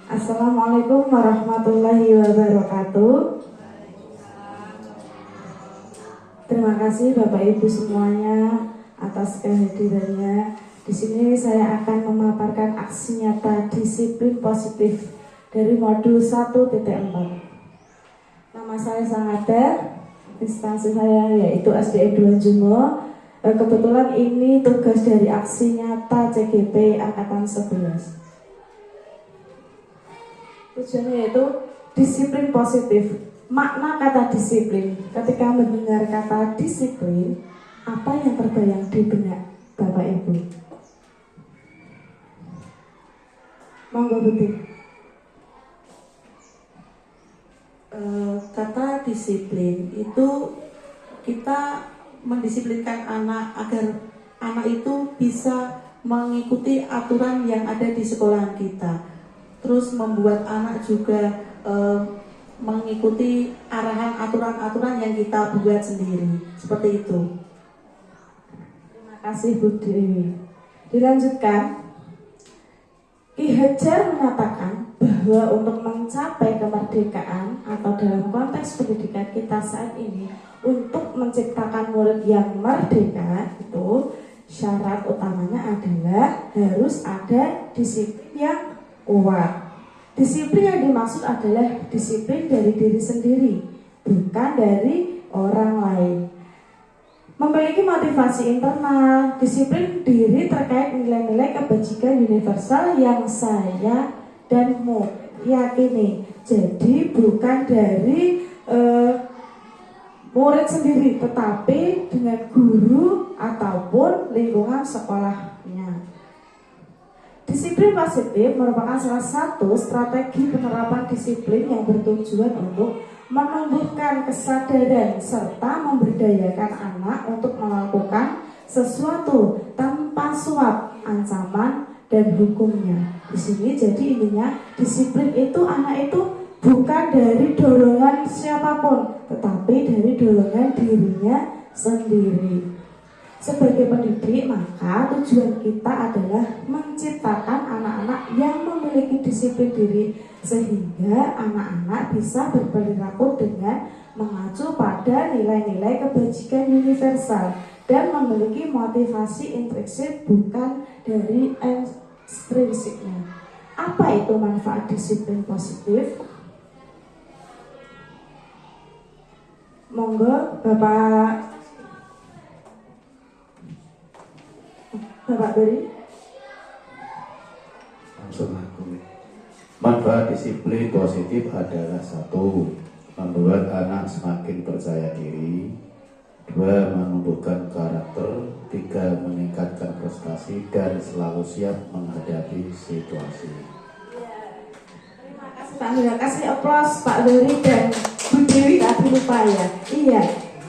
Assalamualaikum warahmatullahi wabarakatuh. Terima kasih Bapak Ibu semuanya atas kehadirannya. Di sini saya akan memaparkan aksi nyata disiplin positif dari modul 1.4. Nama saya Sangader, instansi saya yaitu SDE 2 Jumo. Kebetulan ini tugas dari aksi nyata CGP Angkatan 11. Tujuannya yaitu disiplin positif. Makna kata disiplin, ketika mendengar kata disiplin, apa yang terbayang di benak Bapak Ibu? Monggo Buti. Kata disiplin itu kita mendisiplinkan anak agar anak itu bisa mengikuti aturan yang ada di sekolahan kita. Terus membuat anak juga mengikuti arahan aturan-aturan yang kita buat sendiri. Seperti itu. Terima kasih Bu Dewi. Dilanjutkan, Ki Hajar mengatakan bahwa untuk mencapai kemerdekaan atau dalam konteks pendidikan kita saat ini, untuk menciptakan murid yang merdeka itu syarat utamanya adalah harus ada disiplin yang kuat. Disiplin yang dimaksud adalah disiplin dari diri sendiri, bukan dari orang lain. Memiliki motivasi internal, disiplin diri terkait nilai-nilai kebajikan universal yang saya dan yakini. Jadi bukan dari murid sendiri, tetapi dengan guru ataupun lingkungan sekolahnya. Disiplin positif merupakan salah satu strategi penerapan disiplin yang bertujuan untuk menumbuhkan kesadaran serta memberdayakan anak untuk melakukan sesuatu tanpa suap, ancaman, dan hukumnya. Di sini jadi intinya disiplin itu anak itu bukan dari dorongan siapapun, tetapi dari dorongan dirinya sendiri. Sebagai pendidik, maka tujuan kita adalah menciptakan anak-anak yang memiliki disiplin diri sehingga anak-anak bisa berperilaku dengan mengacu pada nilai-nilai kebajikan universal dan memiliki motivasi intrinsik bukan dari ekstrinsiknya. Apa itu manfaat disiplin positif? Monggo Bapak Beri. Langsung aku. Manfaat disiplin positif adalah 1. Membuat anak semakin percaya diri. 2. Menumbuhkan karakter. 3. Meningkatkan prestasi dan selalu siap menghadapi situasi. Terima kasih Pak Nur. Kasih aplaus Pak Beri dan Bu Dewi tadi lupa ya. Iya,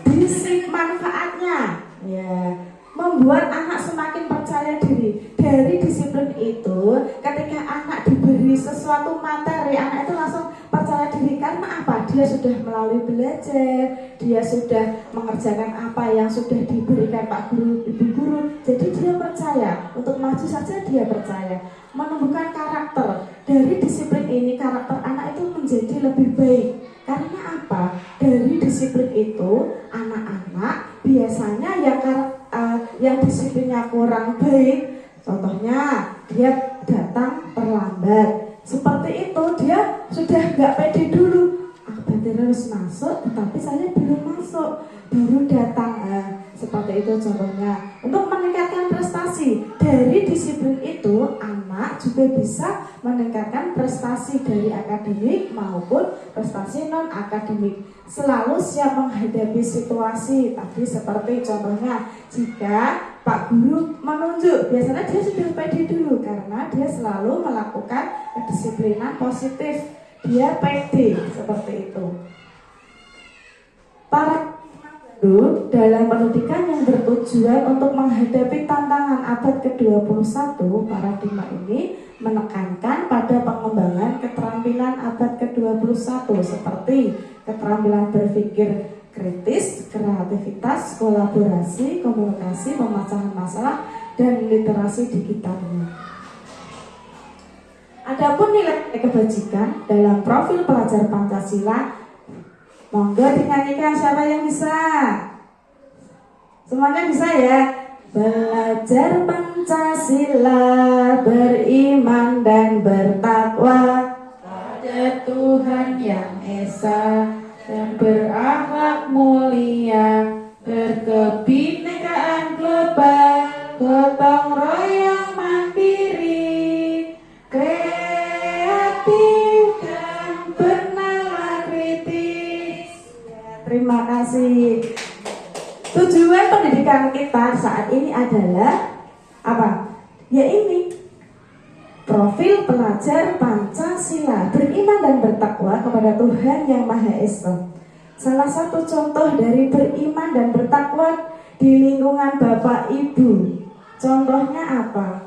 disiplin manfaatnya. Ya, membuat anak semakin percaya diri. Dari disiplin itu, ketika anak diberi sesuatu materi, anak itu langsung percaya diri. Karena apa? Dia sudah melalui belajar, dia sudah mengerjakan apa yang sudah diberikan Pak Guru, Ibu Guru. Jadi dia percaya, untuk maju saja dia percaya. Menumbuhkan karakter. Dari disiplin ini, karakter anak itu menjadi lebih baik. Karena apa? Dari disiplin itu, anak-anak biasanya yang disiplinnya kurang baik, contohnya dia datang terlambat, seperti itu dia sudah nggak pede dulu. Berarti harus masuk, tetapi saya belum masuk, baru datang. Seperti itu contohnya. Untuk meningkatkan prestasi dari disiplin itu, anak juga bisa meningkatkan prestasi dari akademik maupun prestasi non akademik. Selalu siap menghadapi situasi. Tadi seperti contohnya, jika Pak Guru menunjuk, biasanya dia sudah pede dulu karena dia selalu melakukan kedisiplinan positif. Dia pede seperti itu. Para guru dalam pendidikan yang bertujuan untuk menghadapi tantangan abad ke-21, paradigma ini menekankan pada pengembangan keterampilan abad ke-21 seperti keterampilan berpikir kritis, kreativitas, kolaborasi, komunikasi, pemecahan masalah, dan literasi digitalnya. Adapun nilai kebajikan dalam profil pelajar Pancasila, monggo dinyanyikan siapa yang bisa. Semuanya bisa ya. Belajar Pancasila, beriman dan bertakwa pada Tuhan yang Esa, dan berakhlak mulia, berkebinekaan global, gotong royong mandiri, kreatif dan bernalar kritis. Ya, terima kasih. Tujuan pendidikan kita saat ini adalah apa? Ya ini, profil pelajar Pancasila, beriman dan bertakwa kepada Tuhan Yang Maha Esa. Salah satu contoh dari beriman dan bertakwa di lingkungan Bapak Ibu, contohnya apa?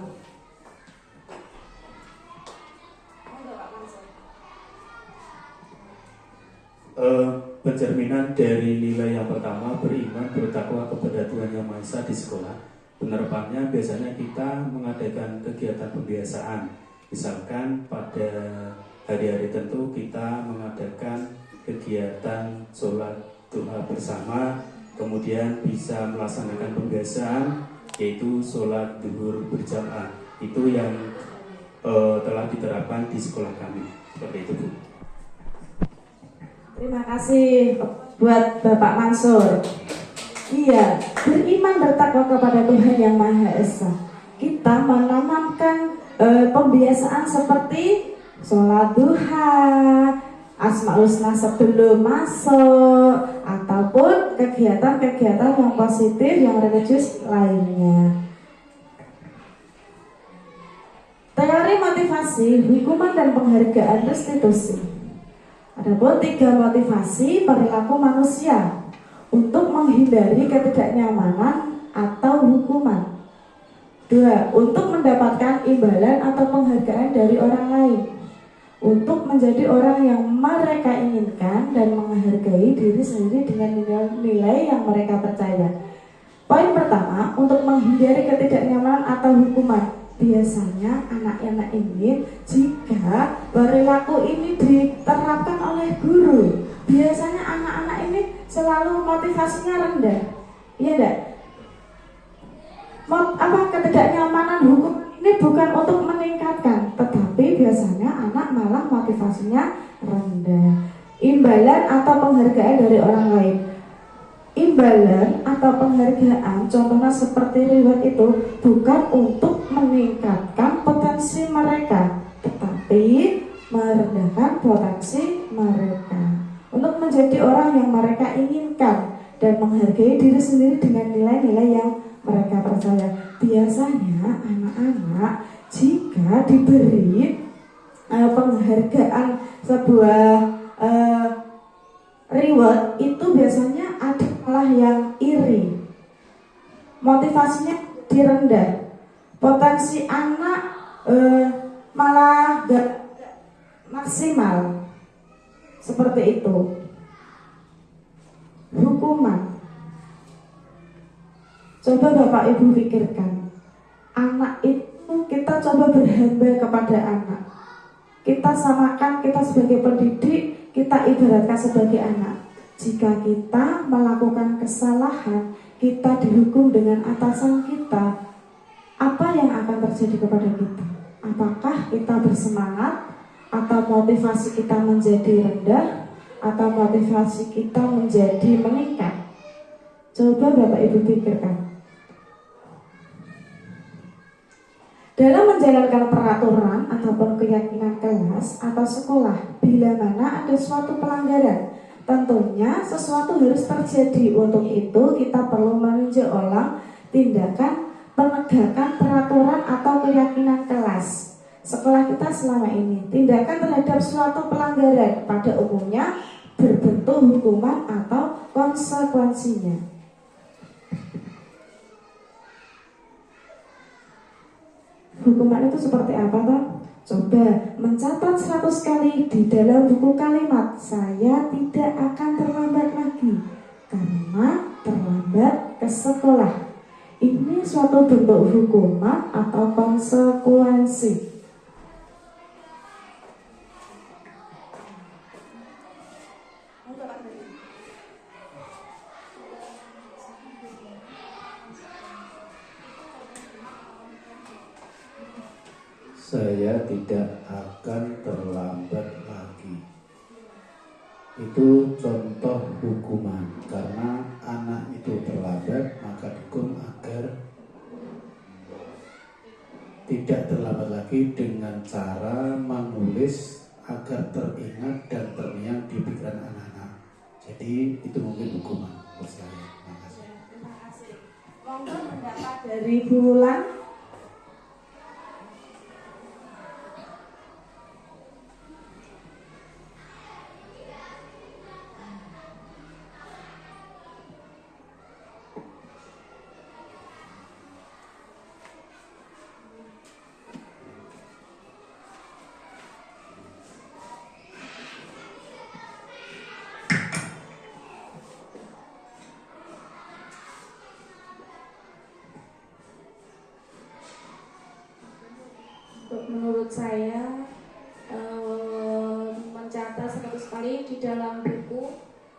Pencerminan dari nilai yang pertama, beriman bertakwa kepada Tuhan Yang Maha Esa di sekolah. Penerapannya biasanya kita mengadakan kegiatan pembiasaan. Misalkan pada hari-hari tertentu kita mengadakan kegiatan sholat duha bersama, kemudian bisa melaksanakan pembiasaan yaitu sholat duhur berjamaah. Itu yang telah diterapkan di sekolah kami. Seperti itu, Bu. Terima kasih buat Bapak Mansur. Iya, beriman bertakwa kepada Tuhan Yang Maha Esa. Kita menanamkan pembiasaan seperti sholat duha, Asmaul Husna sebelum masuk, ataupun kegiatan-kegiatan yang positif, yang religius lainnya. Teori motivasi, hukuman dan penghargaan restitusi. Adapun 3 motivasi perilaku manusia untuk menghindari ketidaknyamanan atau hukuman. 2. Untuk mendapatkan imbalan atau penghargaan dari orang lain. Untuk menjadi orang yang mereka inginkan dan menghargai diri sendiri dengan nilai yang mereka percaya. Poin pertama, untuk menghindari ketidaknyamanan atau hukuman. Biasanya anak-anak ini, jika perilaku ini diterapkan oleh guru, biasanya anak-anak ini selalu motivasinya rendah. Iya enggak? Ketidaknyamanan hukum ini bukan untuk meningkatkan, tetapi biasanya anak malah motivasinya rendah. Imbalan atau penghargaan dari orang lain. Imbalan atau penghargaan contohnya seperti reward itu bukan untuk meningkatkan potensi mereka, tetapi merendahkan potensi mereka untuk menjadi orang yang mereka inginkan dan menghargai diri sendiri dengan nilai-nilai yang mereka percaya. Biasanya anak-anak jika diberi penghargaan sebuah reward itu biasanya ada malah yang iri, motivasinya direndah, potensi anak malah gak maksimal. Seperti itu. Hukuman. Coba Bapak Ibu pikirkan, anak itu kita coba berhamba kepada anak. Kita samakan, kita sebagai pendidik, kita ibaratkan sebagai anak. Jika kita melakukan kesalahan, kita dihukum dengan atasan kita, apa yang akan terjadi kepada kita? Apakah kita bersemangat, atau motivasi kita menjadi rendah, atau motivasi kita menjadi meningkat? Coba Bapak Ibu pikirkan. Dalam menjalankan peraturan ataupun keyakinan kelas atau sekolah, bila mana ada suatu pelanggaran, tentunya sesuatu harus terjadi. Untuk itu kita perlu meninjau ulang tindakan penegakan peraturan atau keyakinan kelas sekolah kita selama ini. Tindakan terhadap suatu pelanggaran pada umumnya berbentuk hukuman atau konsekuensinya. Hukuman itu seperti apa, Pak? Coba mencatat 100 kali di dalam buku kalimat, saya tidak akan terlambat lagi karena terlambat ke sekolah. Ini suatu bentuk hukuman atau konsekuensi. Saya tidak akan terlambat lagi. Itu contoh hukuman. Karena anak itu terlambat, maka dihukum agar tidak terlambat lagi dengan cara menulis agar teringat dan terngiang di pikiran anak-anak. Jadi itu mungkin hukuman buat saya. Terima kasih. Terima kasih. Monggo pendapat dari Bu Wulan. Menurut saya mencatat 100 kali di dalam buku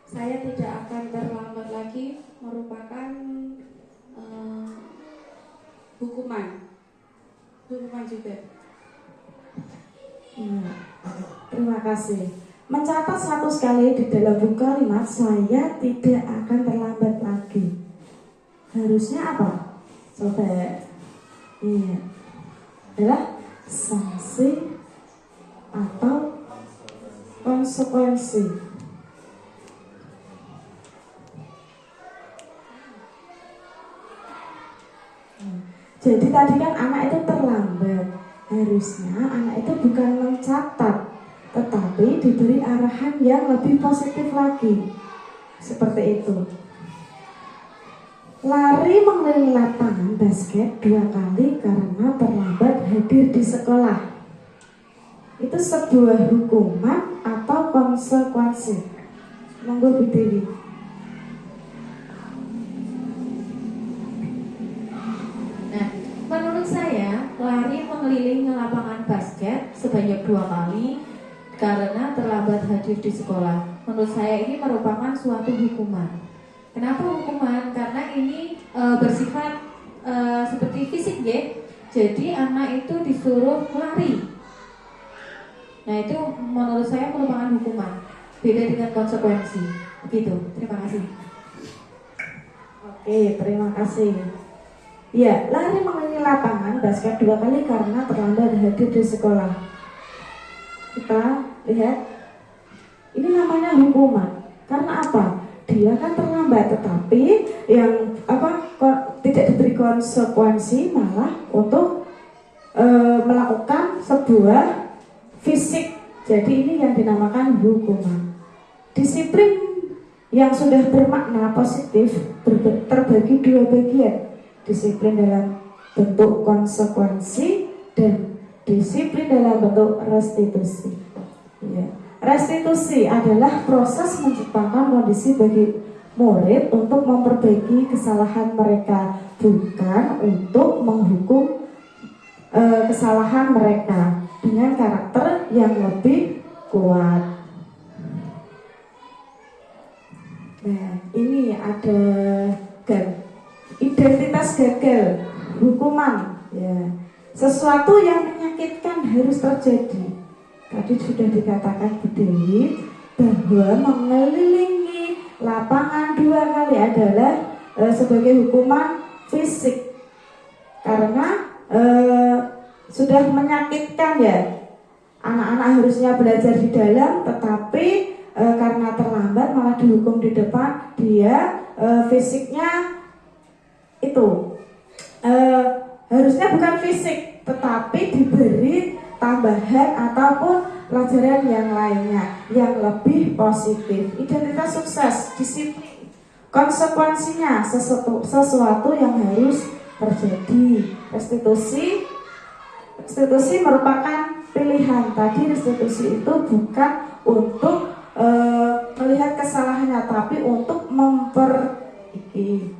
saya tidak akan terlambat lagi merupakan hukuman juga. Terima kasih. Mencatat 100 kali di dalam buku kalimat saya tidak akan terlambat lagi. Harusnya apa? Coba. Iya. Adalah sanksi atau konsekuensi. Jadi tadi kan anak itu terlambat. Harusnya anak itu bukan mencatat, tetapi diberi arahan yang lebih positif lagi. Seperti itu. Lari mengelilingi lapangan basket 2 kali karena terlambat hadir di sekolah. Itu sebuah hukuman atau konsekuensi? Monggo Bu Dewi. Nah, menurut saya lari mengelilingi lapangan basket sebanyak 2 kali karena terlambat hadir di sekolah. Menurut saya ini merupakan suatu hukuman. Kenapa hukuman? Karena ini bersifat seperti fisik ya. Jadi anak itu disuruh lari. Nah itu menurut saya merupakan hukuman. Beda dengan konsekuensi. Begitu. Terima kasih. Oke, terima kasih. Ya, lari mengelilingi lapangan basket 2 kali karena terlambat hadir di sekolah. Kita lihat. Ini namanya hukuman. Karena apa? Dia kan terlambat, tetapi yang tidak diberi konsekuensi malah untuk melakukan sebuah fisik. Jadi ini yang dinamakan hukuman. Disiplin yang sudah bermakna positif terbagi 2 bagian. Disiplin dalam bentuk konsekuensi dan disiplin dalam bentuk restitusi. Ya. Restitusi adalah proses menciptakan kondisi bagi murid untuk memperbaiki kesalahan mereka, bukan untuk menghukum kesalahan mereka dengan karakter yang lebih kuat. Nah, ini ada identitas gagal, hukuman, ya. Sesuatu yang menyakitkan harus terjadi. Tadi sudah dikatakan Bu Dewi bahwa mengelilingi lapangan 2 kali adalah sebagai hukuman fisik karena sudah menyakitkan ya. Anak-anak harusnya belajar di dalam, tetapi karena terlambat malah dihukum di depan. Dia fisiknya itu harusnya bukan fisik, tetapi diberi tambahan ataupun pelajaran yang lainnya yang lebih positif. Identitas sukses, disiplin, konsekuensinya sesuatu yang harus terjadi. Restitusi merupakan pilihan. Tadi restitusi itu bukan untuk melihat kesalahannya, tapi untuk memperbaiki.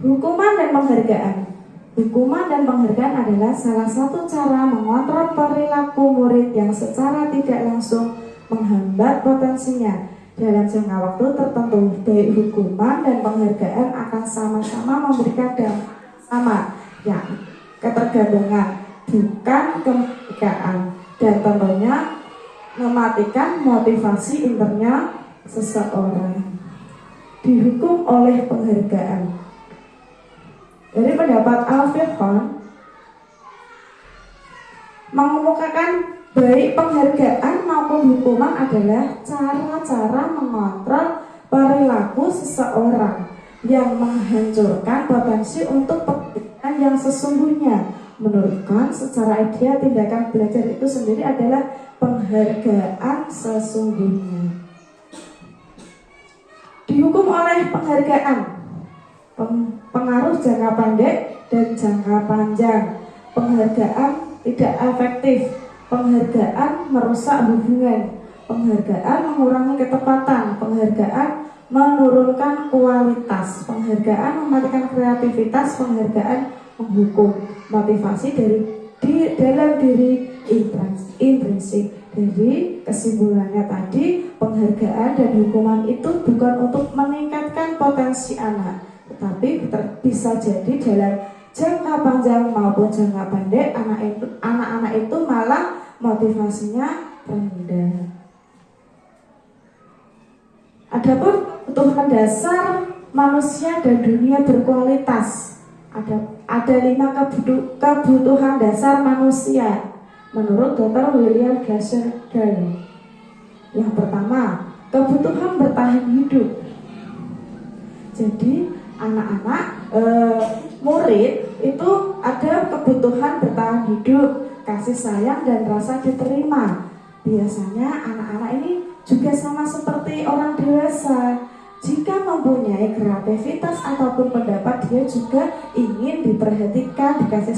Hukuman dan penghargaan. Hukuman dan penghargaan adalah salah satu cara mengontrol perilaku murid yang secara tidak langsung menghambat potensinya. Dalam jangka waktu tertentu, baik hukuman dan penghargaan akan sama-sama memberikan dampak sama, ya, ketergantungan. bukan kemerdekaan, dan tentunya mematikan motivasi internya seseorang. Dihukum oleh penghargaan. Dari pendapat Al-Firqan mengemukakan baik penghargaan maupun hukuman adalah cara-cara mengontrol perilaku seseorang yang menghancurkan potensi untuk pekerjaan yang sesungguhnya. Menurut Kant, secara ideal tindakan belajar itu sendiri adalah penghargaan sesungguhnya. Dihukum oleh penghargaan, pengaruh jangka pendek dan jangka panjang. Penghargaan tidak efektif, penghargaan merusak hubungan, penghargaan mengurangi ketepatan, penghargaan menurunkan kualitas, penghargaan mematikan kreativitas, penghargaan menghukum motivasi dalam diri intrinsik. Jadi kesimpulannya tadi, penghargaan dan hukuman itu bukan untuk meningkatkan potensi anak, tetapi bisa jadi dalam jangka panjang maupun jangka pendek anak-anak itu malah motivasinya rendah. Adapun kebutuhan dasar manusia dan dunia berkualitas, ada 5 kebutuhan dasar manusia menurut Dr. William Glasser Darwin. Yang pertama, kebutuhan bertahan hidup. Jadi anak-anak murid itu ada kebutuhan bertahan hidup, kasih sayang dan rasa diterima. Biasanya anak-anak ini juga sama seperti orang dewasa. Jika mempunyai kreativitas ataupun pendapat, dia juga ingin diperhatikan, dikasih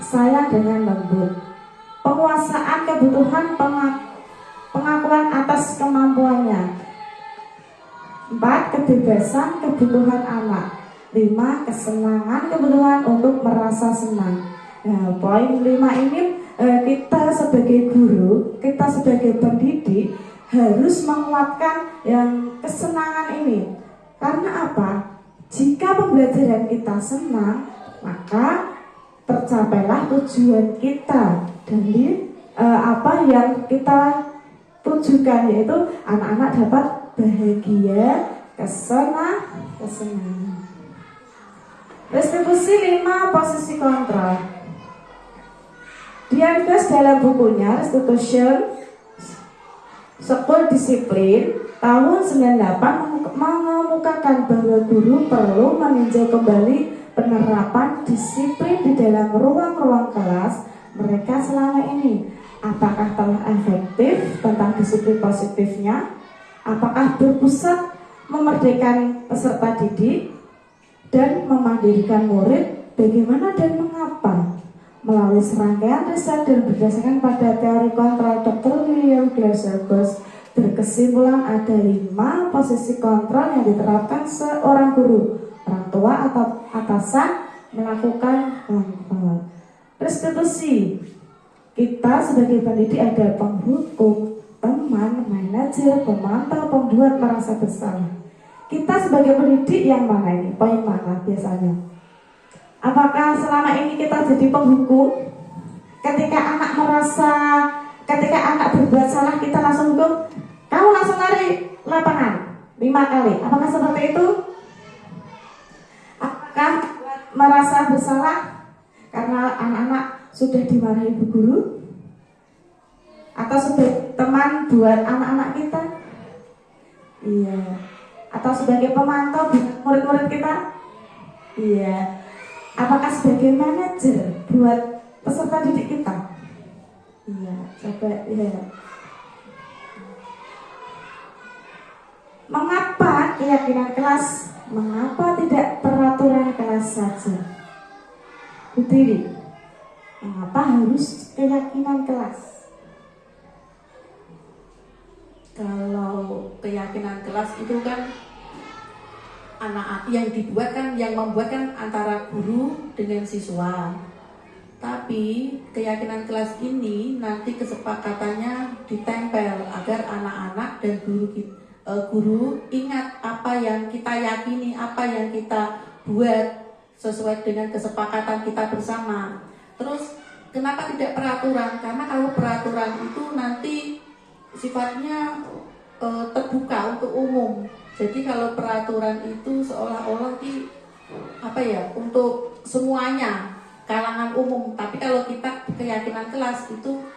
sayang dengan lembut. Penguasaan kebutuhan pengakuan atas kemampuannya. 4. Kebebasan kebutuhan anak. 5. Kesenangan kebutuhan untuk merasa senang. Nah, poin 5 ini kita sebagai guru, kita sebagai pendidik harus menguatkan yang kesenangan ini. Karena apa? Jika pembelajaran kita senang, maka tercapailah tujuan kita dari apa yang kita tujukan, yaitu anak-anak dapat bahagia, kesenangan. Restitusi 5 posisi kontrol. Dianggap dalam bukunya Restitution School Discipline tahun 98 mengemukakan bahwa guru perlu meninjau kembali penerapan disiplin di dalam ruang-ruang kelas mereka selama ini. Apakah telah efektif tentang disiplin positifnya? Apakah berpusat memerdekakan peserta didik dan memandirikan murid? Bagaimana dan mengapa? Melalui serangkaian riset dan berdasarkan pada teori kontrol Dr. William Glasser berkesimpulan ada 5 posisi kontrol yang diterapkan seorang guru, orang tua atau atasan melakukan kontrol. Restitusi. Kita sebagai pendidik ada penghukum, teman, manajer, pemantau, pembuat merasa bersalah. Kita sebagai pendidik yang mana ini? Poin mana biasanya? Apakah selama ini kita jadi penghukum? Ketika anak berbuat salah kita langsung hukum, kamu langsung lari lapangan 5 kali. Apakah seperti itu? Apakah merasa bersalah karena anak-anak sudah dimarahi ibu guru? Atau sebagai teman buat anak-anak kita? Iya. Atau sebagai pemantau buat murid-murid kita? Iya. Apakah sebagai manajer buat peserta didik kita? Iya. Coba ya. Mengapa keyakinan kelas? Mengapa tidak peraturan kelas saja? Putri, mengapa harus keyakinan kelas? Kalau keyakinan kelas itu kan anak yang dibuat kan, yang membuat kan antara guru dengan siswa. Tapi keyakinan kelas ini nanti kesepakatannya ditempel agar anak-anak dan guru ingat apa yang kita yakini, apa yang kita buat sesuai dengan kesepakatan kita bersama. Terus Kenapa tidak peraturan? Karena kalau peraturan itu nanti sifatnya terbuka untuk umum. Jadi kalau peraturan itu seolah-olah untuk semuanya, kalangan umum. Tapi kalau kita keyakinan kelas itu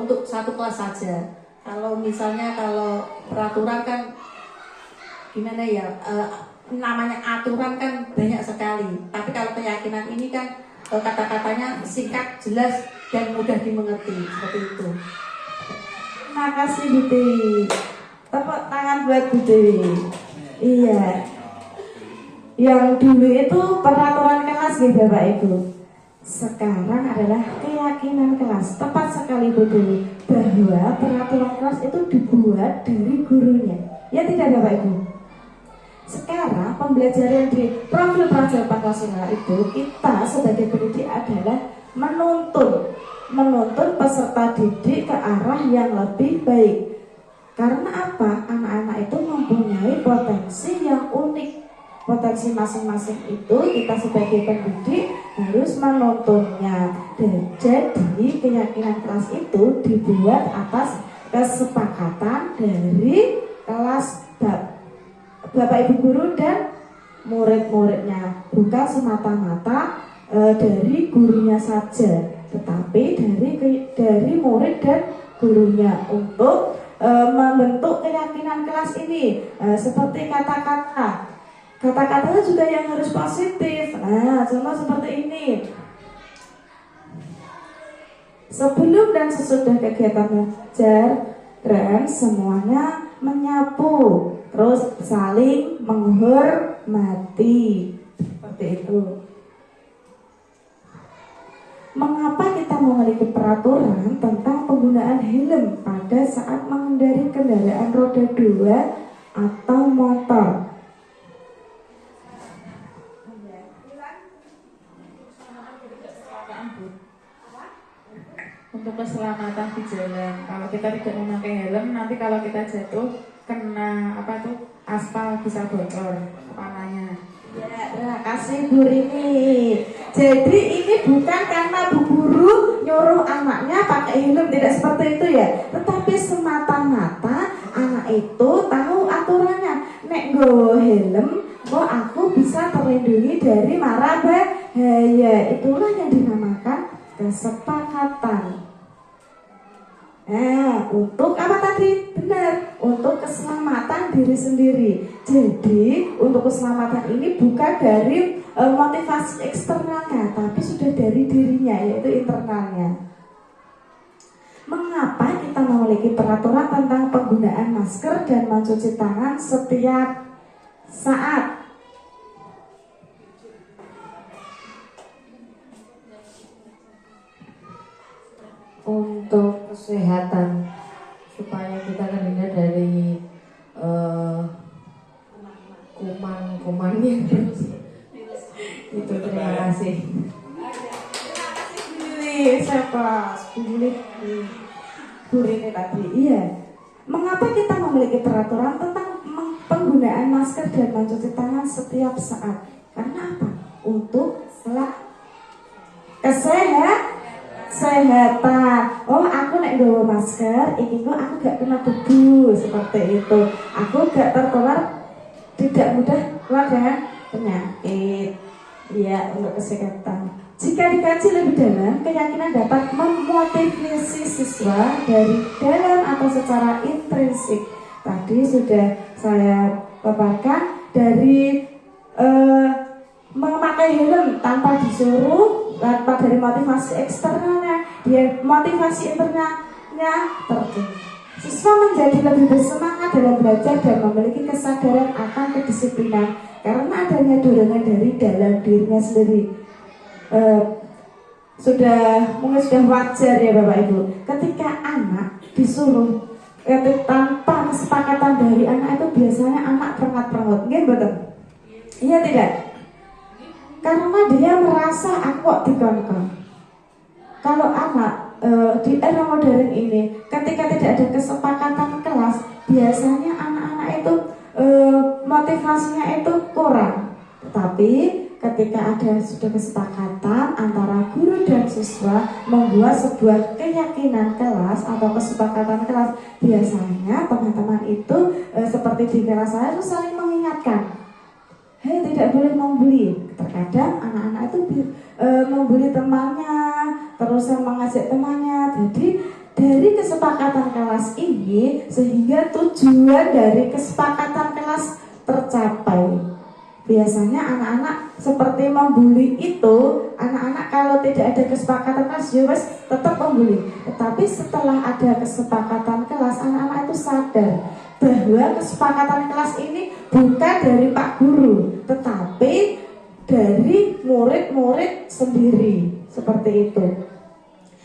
untuk satu kelas saja. Kalau misalnya kalau peraturan kan gimana ya, namanya aturan kan banyak sekali. Tapi kalau keyakinan ini kan kata-katanya singkat, jelas, dan mudah dimengerti, seperti itu. Terima kasih Bu Dewi. Tepuk tangan buat Bu Dewi. Iya. Yang dulu itu peraturan kelas gitu Bapak Ibu. Sekarang adalah keyakinan kelas. Tepat sekali Bu Dewi, bahwa peraturan kelas itu dibuat dari gurunya. Ya tidak Bapak Ibu? Sekarang pembelajaran di profil pelajar Pancasila itu, kita sebagai pendidik adalah menuntun peserta didik ke arah yang lebih baik. Karena apa? Anak-anak itu mempunyai potensi yang unik. Potensi masing-masing itu kita sebagai pendidik harus menuntunnya. Dan jadi keyakinan kelas itu dibuat atas kesepakatan dari kelas Bapak Ibu guru dan murid-muridnya, bukan semata-mata dari gurunya saja, tetapi dari murid dan gurunya untuk membentuk keyakinan kelas ini. Seperti kata-katanya juga yang harus positif. Nah, contoh seperti ini. Sebelum dan sesudah kegiatan mengajar, semuanya menyapu, terus saling menghormati, seperti itu. Mengapa kita memiliki peraturan tentang penggunaan helm pada saat mengendarai kendaraan roda 2 atau motor? Untuk keselamatan di jalan. Kalau kita tidak memakai helm, nanti kalau kita jatuh kena aspal bisa bocor kepalanya. Ya, terima kasih Bu Rini. Jadi ini bukan karena Bu Guru nyuruh anaknya pakai helm, tidak seperti itu ya. Tetapi semata-mata anak itu tahu aturannya. Nek nggawa helm, kok aku bisa terlindungi dari mara bahaya. Itulah yang dinamakan kesepakatan. Nah, untuk apa tadi? Benar, untuk keselamatan diri sendiri. Jadi, untuk keselamatan ini bukan dari motivasi eksternalnya, tapi sudah dari dirinya, yaitu internalnya. Mengapa kita memiliki peraturan tentang penggunaan masker dan mencuci tangan setiap saat? Untuk kesehatan, supaya kita terhindar dari kuman-kuman yang itu. Terima kasih. Siapa? Bu Rini tadi. Iya. Mengapa kita memiliki peraturan tentang penggunaan masker dan mencuci tangan setiap saat? Karena apa? Untuk kesehatan. Oh, aku nek nggawa masker, iki kok aku gak kena debu, seperti itu. Aku gak tertular, tidak mudah keluar dengan penyakit. Ya, untuk kesehatan. Jika dikaji lebih dalam, keyakinan dapat memotivasi siswa dari dalam atau secara intrinsik. Tadi sudah saya paparkan dari memakai helm tanpa disuruh, tanpa dari motivasi eksternalnya, dia motivasi internalnya terjun. Siswa menjadi lebih bersemangat dalam belajar dan memiliki kesadaran akan kedisiplinan karena adanya dorongan dari dalam dirinya sendiri. Mungkin sudah wajar ya Bapak Ibu, ketika anak disuruh tanpa kesepakatan dari anak itu biasanya anak perengat-perengut, betul? Iya tidak? Karena dia merasa aku kok dikongkong. Kalau anak di era modern ini, ketika tidak ada kesepakatan kelas, biasanya anak-anak itu motivasinya itu kurang. Tapi ketika sudah kesepakatan antara guru dan siswa membuat sebuah keyakinan kelas atau kesepakatan kelas, biasanya teman-teman itu seperti di kelas saya itu saling mengingatkan, hei tidak boleh membuli. Terkadang anak-anak itu membuli temannya, terus mengajak temannya. Jadi dari kesepakatan kelas ini sehingga tujuan dari kesepakatan kelas tercapai. Biasanya anak-anak seperti membuli itu, anak-anak kalau tidak ada kesepakatan kelas ya wes tetap membuli. Tetapi setelah ada kesepakatan kelas, anak-anak itu sadar bahwa kesepakatan kelas ini bukan dari Pak Guru, tetapi dari murid-murid sendiri. Seperti itu.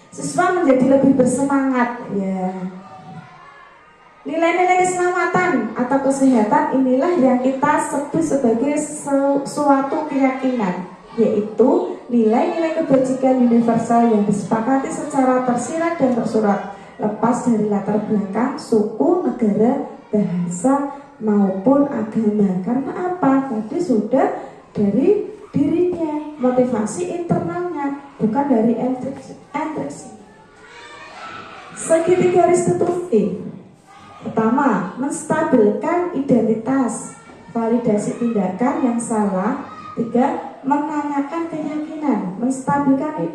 Siswa menjadi lebih bersemangat ya. Nilai-nilai keselamatan atau kesehatan inilah yang kita sebut sebagai suatu keyakinan, yaitu nilai-nilai kebajikan universal yang disepakati secara tersirat dan tersurat, lepas dari latar belakang, suku, negara, bahasa, maupun agama. Karena apa? Tadi sudah dari dirinya, motivasi internalnya, bukan dari instruksi. Segitiga restitusi. Pertama, menstabilkan identitas, validasi tindakan yang salah. 3, menanyakan keyakinan, menstabilkan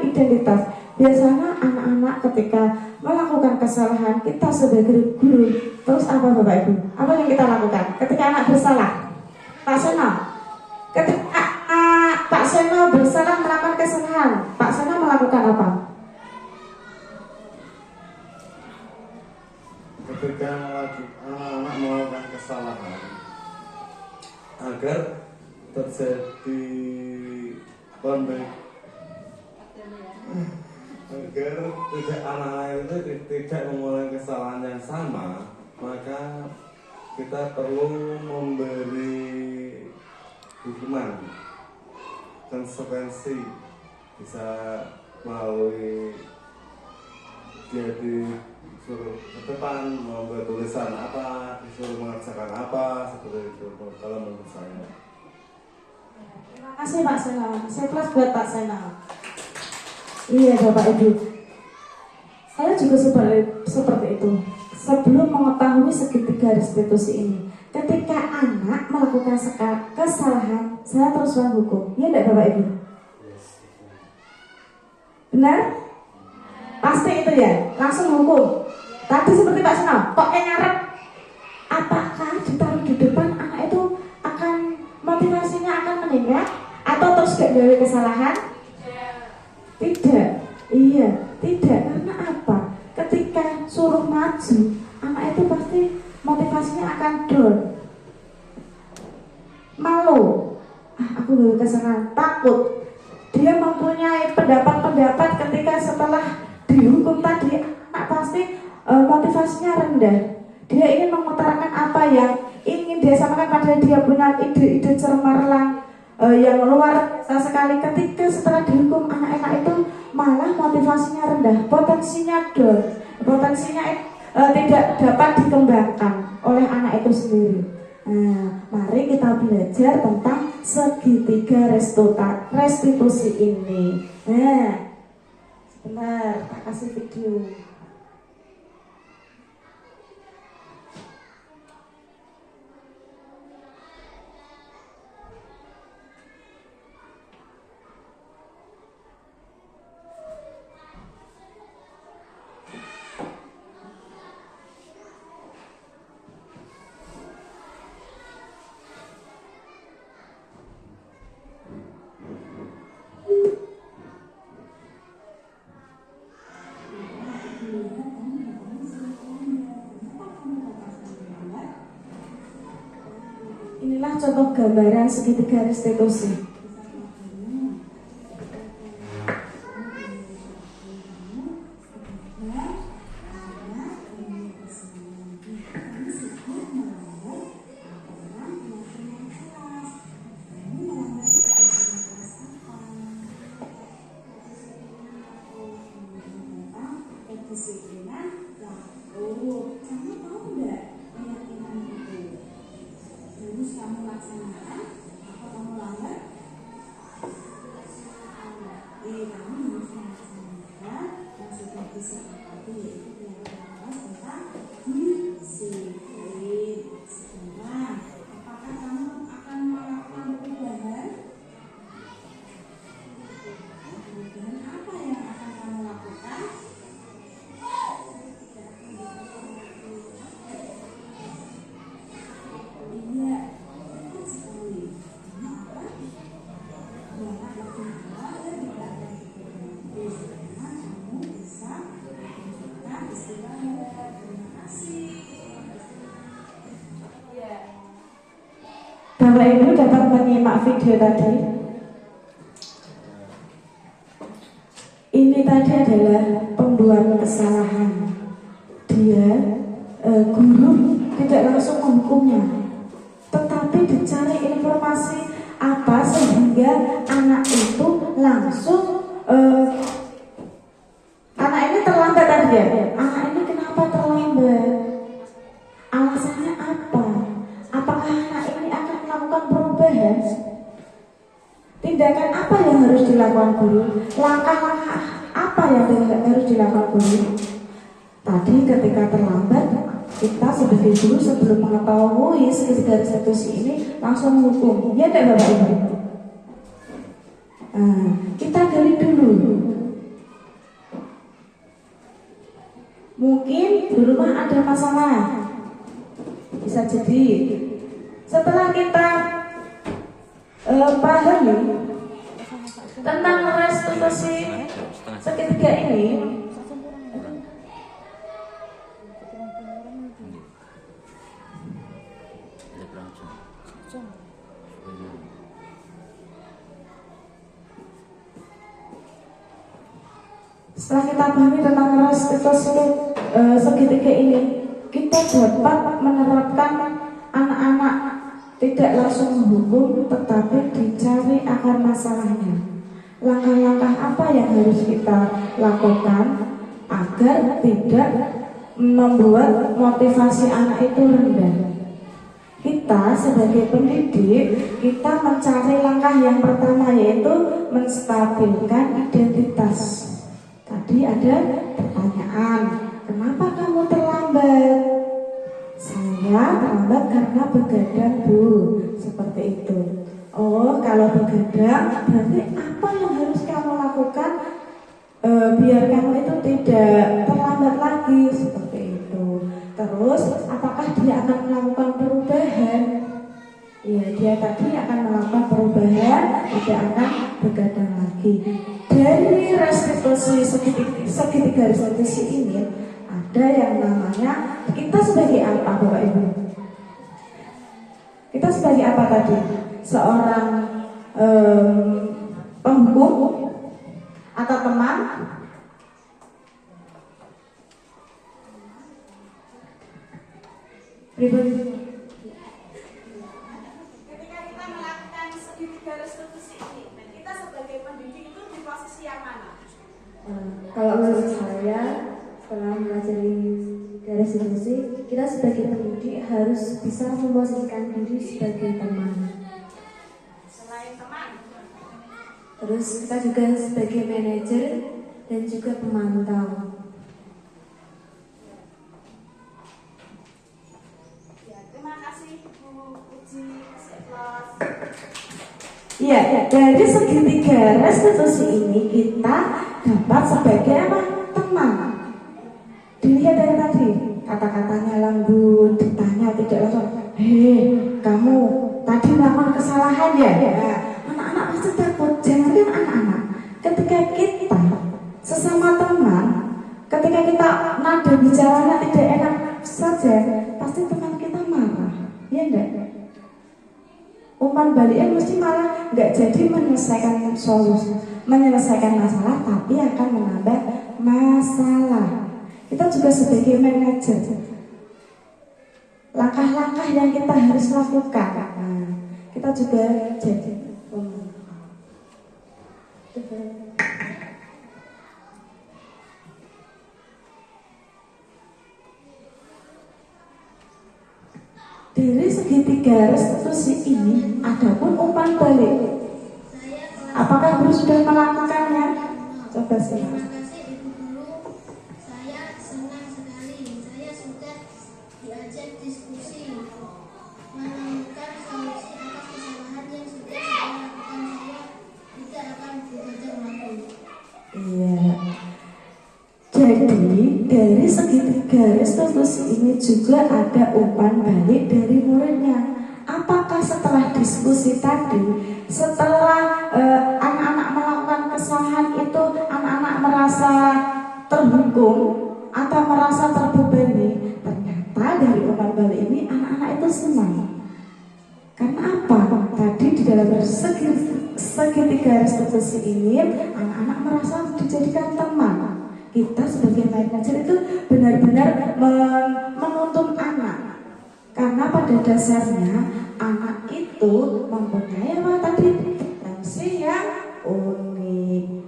identitas. Biasanya anak-anak ketika melakukan kesalahan, kita sebagai guru, terus apa Bapak Ibu? Apa yang kita lakukan ketika anak bersalah? Pak Seno, ketika Pak Seno bersalah melakukan kesalahan, Pak Seno melakukan apa? Ketika anak-anak melakukan kesalahan, agar terjadi konflik, agar tidak anak-anak itu tidak mengulangi kesalahan yang sama, maka kita perlu memberi hukuman, konsekuensi, bisa melalui dia disuruh ke depan membuat tulisan apa, disuruh mengerjakan apa, seperti itu kalau menurut saya. Terima kasih Pak Sena. Saya plus buat Pak Sena. Iya Bapak Ibu, saya juga seperti itu. Sebelum mengetahui segitiga restitusi ini, ketika anak melakukan kesalahan, saya terus menghukum. Iya tidak Bapak Ibu? Benar? Pasti itu ya, langsung hukum. Tadi seperti Pak Seno, kok ngarep? Apakah ditaruh di depan anak itu akan motivasinya akan meningkat atau terus gak dari kesalahan? Tidak. Iya, tidak. Karena apa? Ketika suruh maju, anak itu pasti motivasinya akan down. Malu. Aku baru kesalahan, takut. Dia mempunyai pendapat-pendapat ketika setelah dihukum tadi, anak pasti motivasinya rendah. Dia ingin mengutarakan apa yang ingin dia sampaikan, pada dia punya ide-ide cemerlang yang luar biasa sekali. Ketika setelah dihukum, anak-anak itu malah motivasinya rendah, potensinya down, potensinya tidak dapat dikembangkan oleh anak itu sendiri. Nah, mari kita belajar tentang segitiga restitusi ini. Nah, sebentar, tak kasih video. Inilah contoh gambaran segitiga restitusi. Kedisiplinan, lalu kamu tahu nggak keyakinan itu? Terus kamu laksanakan, apa kamu langgar? bisa lewati, yaitu yang membahas tentang disiplin. Sekarang, apakah kamu akan melakukan perubahan? Perubahan apa yang akan kamu lakukan? Iya, tepat sekali. Kenapa? Jangan bertingkah dan tidak ada kebenaran. Karena kamu bisa menunjukkan istirahat. Terima kasih. Bapak Ibu dapat menyimak video tadi. Ini tadi adalah pembuat kesalahan. Dia guru tidak langsung menghukumnya, tetapi dicari informasi apa sehingga anak itu langsung anak ini terlambat tadi ya. Anak ini kenapa terlambat? Alasannya apa? Apakah anak ini akan melakukan perubahan? Tindakan apa yang harus dilakukan guru? Langkah-langkah apa yang harus dilakukan guru? Tadi ketika terlambat, kita sebagai guru sebelum mengetahui segitiga restitusi ini langsung menghukum. Ya tidak Bapak Ibu? Kita gali dulu. Mungkin di rumah ada masalah. Bisa jadi setelah kita pahami tentang restitusi segitiga ini, setelah kita pahami tentang restitusi segitiga ini, kita dapat menerapkan anak-anak tidak langsung menghukum, tetapi dicari akar masalahnya. Langkah-langkah apa yang harus kita lakukan agar tidak membuat motivasi anak itu rendah? Kita sebagai pendidik, kita mencari langkah yang pertama, yaitu menstabilkan identitas. Tadi ada pertanyaan, kenapa kamu terlambat? Saya terlambat karena begadang, Bu. Seperti itu. Oh, kalau begadang, berarti apa yang harus kamu lakukan biar kamu itu tidak terlambat lagi? Seperti itu. Terus, apakah dia akan melakukan perubahan? Ya, dia tadi akan melakukan perubahan, tidak akan begadang lagi. Dari restitusi segitiga restitusi ini ada yang namanya, kita sebagai apa Bapak Ibu? Kita sebagai apa tadi? Seorang penghukum atau teman? Pribadi. Ketika kita melakukan segitiga restitusi ini, kita sebagai pendidik itu di posisi yang mana? Kalau menurut saya, setelah mempelajari garis restitusi, kita sebagai pendidik harus bisa memposisikan diri sebagai teman. Selain teman, Terus kita juga sebagai manajer dan juga pemantau. ya, terima kasih Bu Uji Keseklos. Iya, dari segitiga restitusi ini kita dapat sebagai apa? Teman. Dilihat dari tadi, kata-katanya lembut, ditanya tidak langsung, hei, kamu tadi melakukan kesalahan ya? Anak-anak pasti takut, jangan anak-anak. Ketika kita sesama teman, ketika kita nada bicaranya tidak enak saja, pasti teman kita marah, ya enggak? Umpan baliknya mesti malah nggak jadi menyelesaikan solusi, menyelesaikan masalah, tapi akan menambah masalah. Kita juga sebagai manajer, langkah-langkah yang kita harus lakukan, kita juga jadi dari segitiga restitusi ini adapun umpan balik. Apakah guru sudah melakukannya? Coba sih. Jadi dari segitiga restitusi ini juga ada umpan balik dari muridnya. Apakah setelah diskusi tadi, setelah anak-anak melakukan kesalahan itu, anak-anak merasa terhukum atau merasa terbebani? Ternyata dari umpan balik ini anak-anak itu senang. Karena apa? Tadi di dalam segitiga restitusi ini anak-anak merasa dijadikan teman. Kita sebagai manajer itu benar-benar menuntun anak, karena pada dasarnya anak itu mempunyai apa tadi? Potensi yang unik.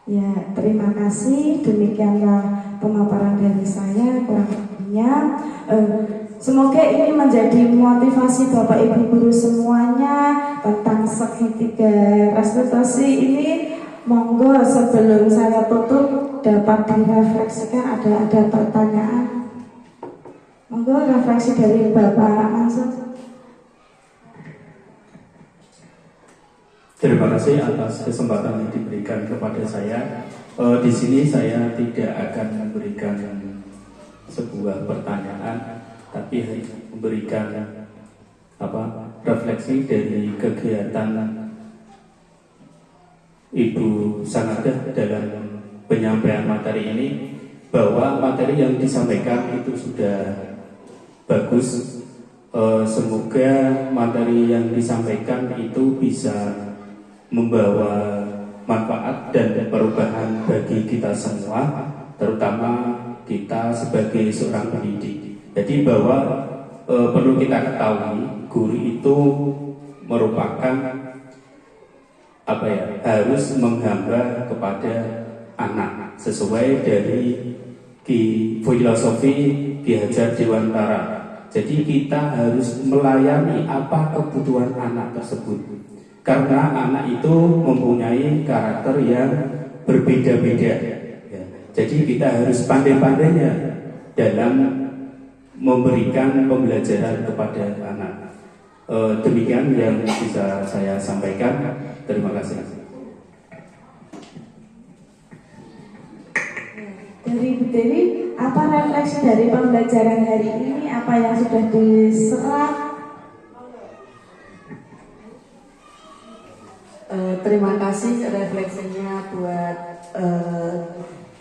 Ya, terima kasih. Demikianlah pemaparan dari saya, kurang lebihnya. Semoga ini menjadi motivasi Bapak Ibu guru semuanya tentang segitiga restitusi ini. Monggo sebelum saya tutup dapat direfleksikan, ada pertanyaan. Monggo refleksi dari Bapak Mansur. Terima kasih atas kesempatan yang diberikan kepada saya. Di sini saya tidak akan memberikan sebuah pertanyaan, tapi memberikan refleksi dari kegiatan Ibu Sangadah dalam penyampaian materi ini, bahwa materi yang disampaikan itu sudah bagus. Semoga materi yang disampaikan itu bisa membawa manfaat dan perubahan bagi kita semua, terutama kita sebagai seorang pendidik. Jadi bahwa perlu kita ketahui, guru itu merupakan harus menghamba kepada anak sesuai dari filosofi Ki Hajar Dewantara. Jadi kita harus melayani apa kebutuhan anak tersebut. Karena anak itu mempunyai karakter yang berbeda-beda. Ya. Jadi kita harus pandai-pandainya dalam memberikan pembelajaran kepada anak. Demikian yang bisa saya sampaikan. Terima kasih. Dari Bu Dewi, apa refleksi dari pembelajaran hari ini? Apa yang sudah diserap? Terima kasih refleksinya buat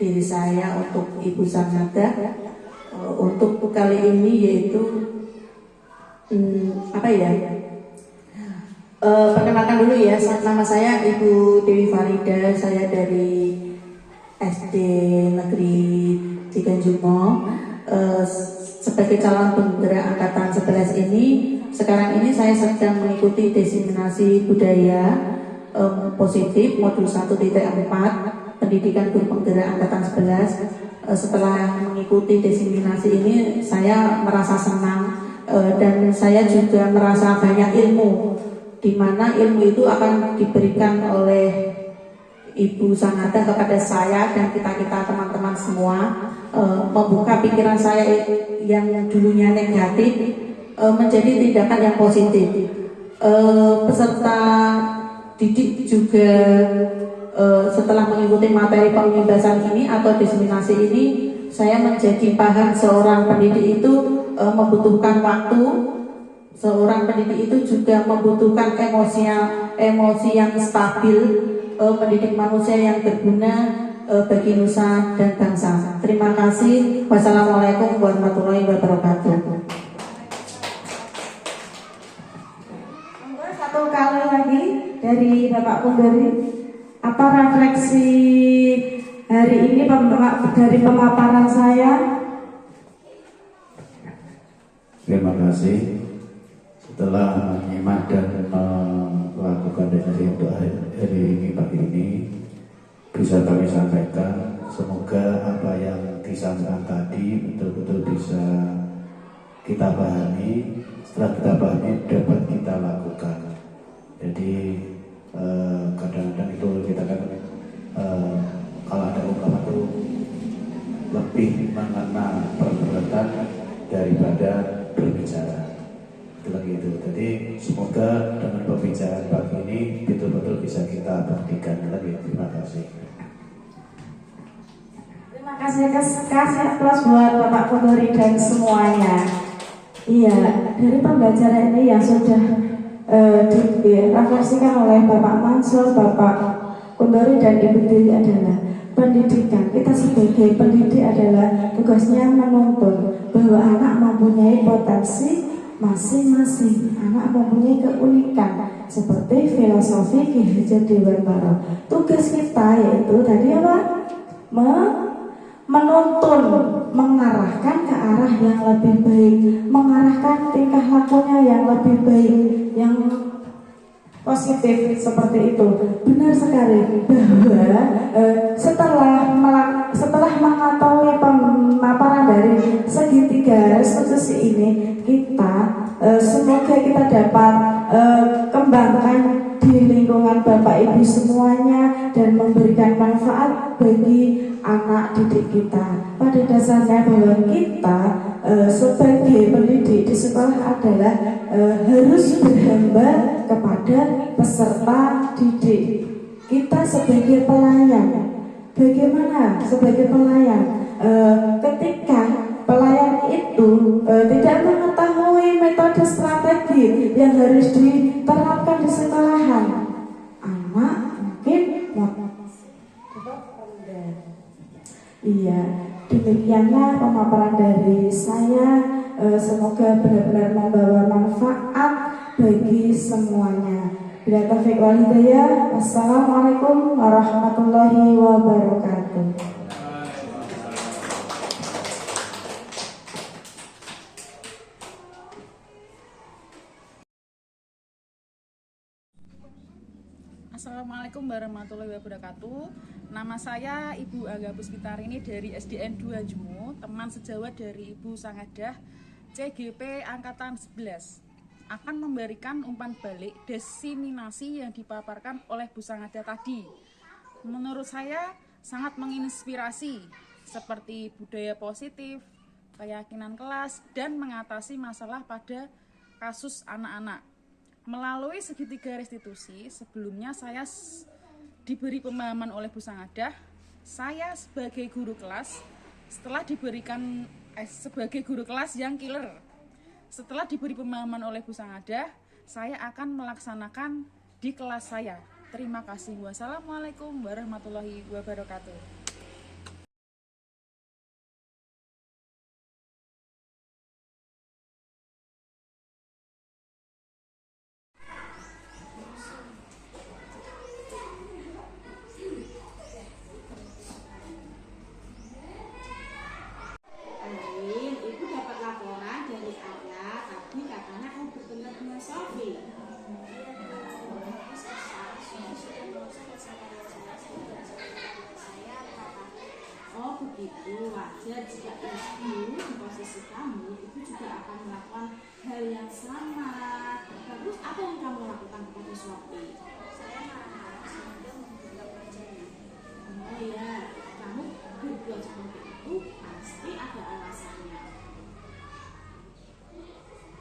diri saya untuk Ibu Sangadah. Untuk kali ini yaitu perkenalkan dulu ya, nama saya Ibu Dewi Farida, saya dari SD Negeri Ciganjumo. Sebagai calon penggerak angkatan 11 ini, sekarang ini saya sedang mengikuti diseminasi budaya positif modul 1.4 pendidikan guru penggerak angkatan 11. Setelah mengikuti diseminasi ini, saya merasa senang dan saya juga merasa banyak ilmu, di mana ilmu itu akan diberikan oleh Ibu Sangadah kepada saya dan kita teman-teman semua, membuka pikiran saya yang dulunya negatif menjadi tindakan yang positif. Peserta didik juga setelah mengikuti materi pembebasan ini atau diseminasi ini, saya menjadi paham seorang pendidik itu membutuhkan waktu. Seorang pendidik itu juga membutuhkan emosi yang stabil, mendidik manusia yang berguna bagi nusa dan bangsa. Terima kasih. Wassalamualaikum warahmatullahi wabarakatuh. Satu kali lagi dari Bapak Kundari, apa refleksi hari ini dari pemaparan saya? Terima kasih. Setelah menyimak dan melakukan diskusi untuk hari ini, pagi ini, bisa kami sampaikan, semoga apa yang disampaikan tadi betul-betul bisa kita pahami. Setelah kita pahami, dapat kita lakukan. Jadi kadang-kadang itu kita kan kalau ada ungkapan itu lebih mengena perbuatan daripada berbicara. Itu Jadi semoga dengan pembicaraan pagi ini betul-betul bisa kita buktikan lagi. Terima kasih. Terima kasih aplaus buat Bapak Kondori dan semuanya. Iya, dari pembelajaran ini yang sudah direfleksikan oleh Bapak Mansur, Bapak Kondori dan Ibu Dewi adalah pendidikan. Kita sebagai pendidik adalah tugasnya menuntun bahwa anak mempunyai potensi masing-masing. Anak mempunyai keunikan seperti filosofi Ki Hajar Dewantara. Tugas kita yaitu tadi apa? Menuntun, mengarahkan ke arah yang lebih baik, mengarahkan tingkah lakunya yang lebih baik, yang positif seperti itu. Benar sekali bahwa setelah mengetahui pemaparan dari segitiga restitusi ini, kita semoga kita dapat kembangkan di lingkungan Bapak Ibu semuanya dan memberikan manfaat bagi anak didik kita. Pada dasarnya bahwa kita sebagai pendidik di sekolah adalah harus berhamba kepada peserta didik. Kita sebagai pelayan. Bagaimana sebagai pelayan? Ketika pelayan itu tidak mengetahui metode strategi yang harus diterapkan di sekolahan, anak mungkin iya, demikianlah pemaparan dari saya. Semoga benar-benar membawa manfaat bagi semuanya. Bila taufiq wal hidayah, wassalamualaikum warahmatullahi wabarakatuh. Assalamualaikum warahmatullahi wabarakatuh. Nama saya Ibu Angga Puspitarini dari SDN 2 Jemu, teman sejawat dari Ibu Sangadah CGP Angkatan 11. Akan memberikan umpan balik diseminasi yang dipaparkan oleh Bu Sangadah tadi. Menurut saya sangat menginspirasi, seperti budaya positif, keyakinan kelas, dan mengatasi masalah pada kasus anak-anak. Melalui segitiga restitusi, sebelumnya saya diberi pemahaman oleh Bu Sangadah. Saya sebagai guru kelas, setelah diberikan sebagai guru kelas yang killer, setelah diberi pemahaman oleh Bu Sangadah, saya akan melaksanakan di kelas saya. Terima kasih. Wassalamualaikum warahmatullahi wabarakatuh. Oh begitu, wajar jika ibu di posisi kamu itu juga akan melakukan hal yang sama. Terus apa yang kamu lakukan kepada suami? Saya marah sehingga membuka wajahnya. Oh ya, kamu berbuat seperti itu pasti ada alasannya.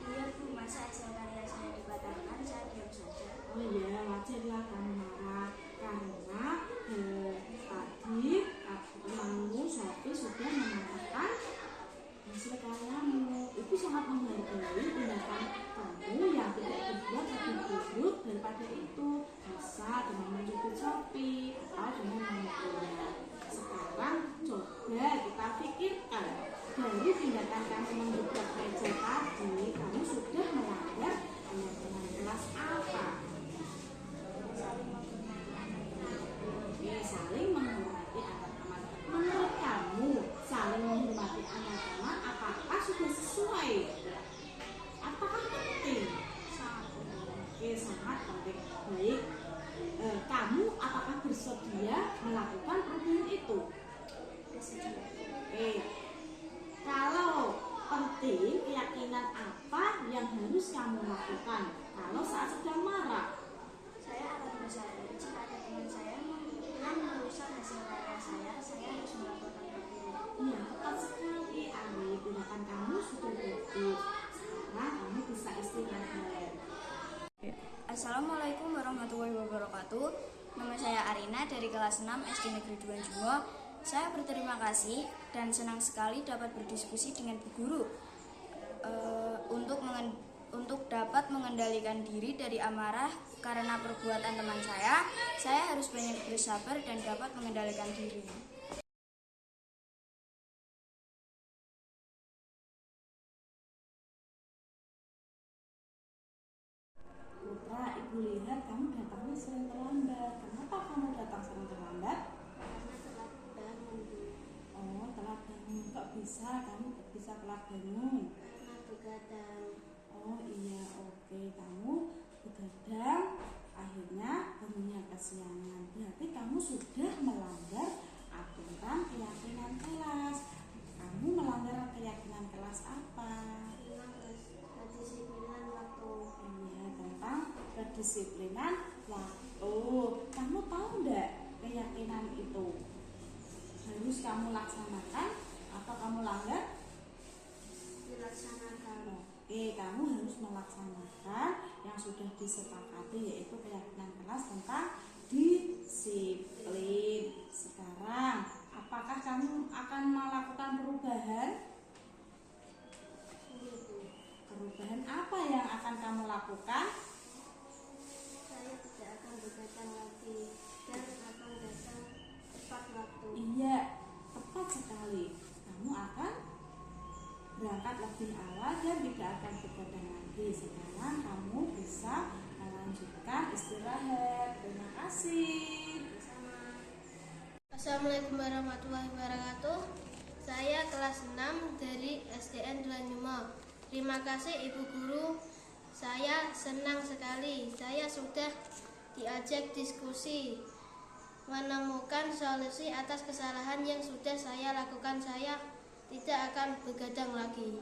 Iya Bu, masa hasil karya saya dibatalkan, saya diam saja. Oh iya, wajarlah kamu marah karena tadi temanmu Sofi sudah mengatakan hasil karyamu. Ibu sangat menghargai tindakan kamu yang tidak berbuat lebih buruk daripada itu, bisa dengan menyebut Sofi atau dengan memukulnya. Sekarang coba kita pikirkan, dari tindakan kamu mengebrak meja tadi, kamu sudah melanggar teman-teman kelas apa? Saling menghormati anak-anak. Menurut kamu, saling menghormati anak-anak apakah sudah sesuai? Apakah penting? Sangat penting. Oke, sangat penting. Baik, kamu apakah bersedia melakukan perubahan itu? Bersedia. Oke, kalau penting, keyakinan apa yang harus kamu lakukan kalau saat sedang marah? Saya akan bersadar jika ada teman saya merusak hasil karya saya harus melakukan itu. Iya, tepat sekali, Ari. Tindakan kamu sudah bagus. Sekarang kamu bisa istirahat. Assalamualaikum warahmatullahi wabarakatuh. Nama saya Arina dari kelas 6 SD Negeri 2 Jumo. Saya berterima kasih dan senang sekali dapat berdiskusi dengan Bu Guru untuk dapat mengendalikan diri dari amarah karena perbuatan teman saya. Saya harus banyak bersabar dan dapat mengendalikan diri. Putra, Ibu lihat kamu datangnya sering terlambat. Kenapa kamu datang sering terlambat? Karena telat bangun, Bu. Oh, telat bangun. Kok bisa kamu bisa telat bangun? Karena begadang. Oh iya, oke. Kamu begadang, akhirnya bangunnya kesiangan. Berarti kamu sudah melanggar aturan keyakinan kelas. Kamu melanggar keyakinan kelas apa? Tentang kedisiplinan waktu. Iya, tentang kedisiplinan waktu. Kamu tahu enggak keyakinan itu harus kamu laksanakan atau kamu langgar? Dilaksanakan. Oke, kamu harus melaksanakan yang sudah disepakati, yaitu keyakinan kelas tentang disiplin. Sekarang, apakah kamu akan melakukan perubahan? Perubahan apa yang akan kamu lakukan? Saya tidak akan begadang lagi dan akan datang tepat waktu. Iya, tepat sekali. Kamu akan berangkat lebih awal dan tidak akan begadang lagi. Sekarang kamu bisa melanjutkan istirahat. Terima kasih. Assalamualaikum warahmatullahi wabarakatuh. Saya kelas 6 dari SDN 2 Jumo. Terima kasih Ibu Guru. Saya senang sekali. Saya sudah diajak diskusi menemukan solusi atas kesalahan yang sudah saya lakukan. Saya tidak akan begadang lagi.